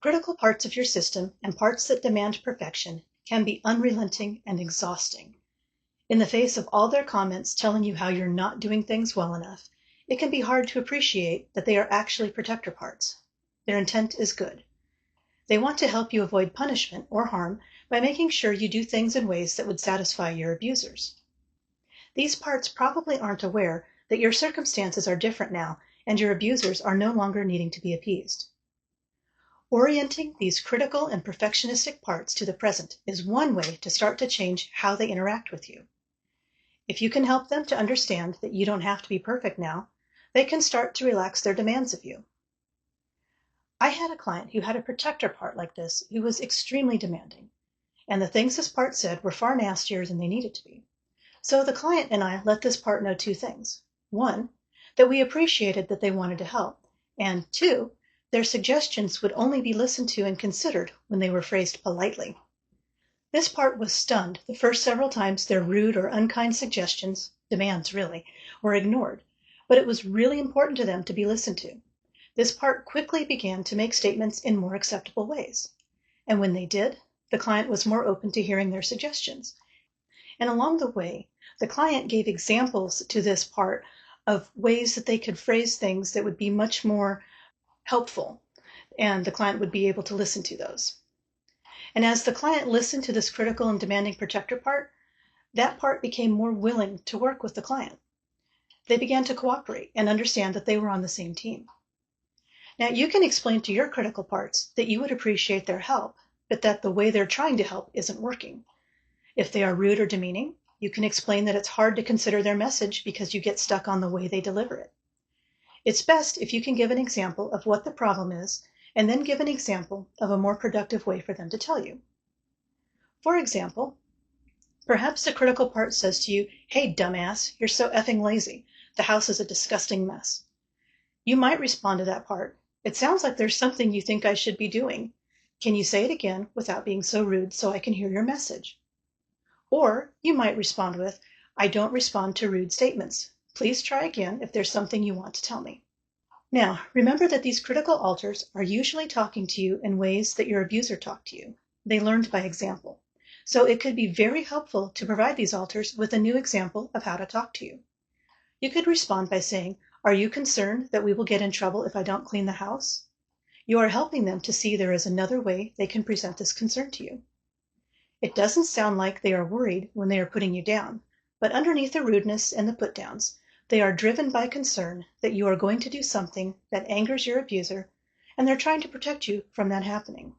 Critical parts of your system and parts that demand perfection can be unrelenting and exhausting. In the face of all their comments telling you how you're not doing things well enough, it can be hard to appreciate that they are actually protector parts. Their intent is good. They want to help you avoid punishment or harm by making sure you do things in ways that would satisfy your abusers. These parts probably aren't aware that your circumstances are different now and your abusers are no longer needing to be appeased. Orienting these critical and perfectionistic parts to the present is one way to start to change how they interact with you. If you can help them to understand that you don't have to be perfect now, they can start to relax their demands of you. I had a client who had a protector part like this who was extremely demanding, and the things this part said were far nastier than they needed to be. So the client and I let this part know two things. One, that we appreciated that they wanted to help, and two, their suggestions would only be listened to and considered when they were phrased politely. This part was stunned the first several times their rude or unkind suggestions, demands really, were ignored, but it was really important to them to be listened to. This part quickly began to make statements in more acceptable ways, and when they did, the client was more open to hearing their suggestions. And along the way, the client gave examples to this part of ways that they could phrase things that would be much more helpful, and the client would be able to listen to those. And as the client listened to this critical and demanding protector part, that part became more willing to work with the client. They began to cooperate and understand that they were on the same team. Now, you can explain to your critical parts that you would appreciate their help, but that the way they're trying to help isn't working. If they are rude or demeaning, you can explain that it's hard to consider their message because you get stuck on the way they deliver it. It's best if you can give an example of what the problem is and then give an example of a more productive way for them to tell you. For example, perhaps the critical part says to you, "Hey, dumbass, you're so effing lazy. The house is a disgusting mess." You might respond to that part, "It sounds like there's something you think I should be doing. Can you say it again without being so rude so I can hear your message?" Or you might respond with, "I don't respond to rude statements. Please try again if there's something you want to tell me." Now, remember that these critical alters are usually talking to you in ways that your abuser talked to you. They learned by example. So it could be very helpful to provide these alters with a new example of how to talk to you. You could respond by saying, "Are you concerned that we will get in trouble if I don't clean the house?" You are helping them to see there is another way they can present this concern to you. It doesn't sound like they are worried when they are putting you down, but underneath the rudeness and the put-downs, they are driven by concern that you are going to do something that angers your abuser, and they're trying to protect you from that happening.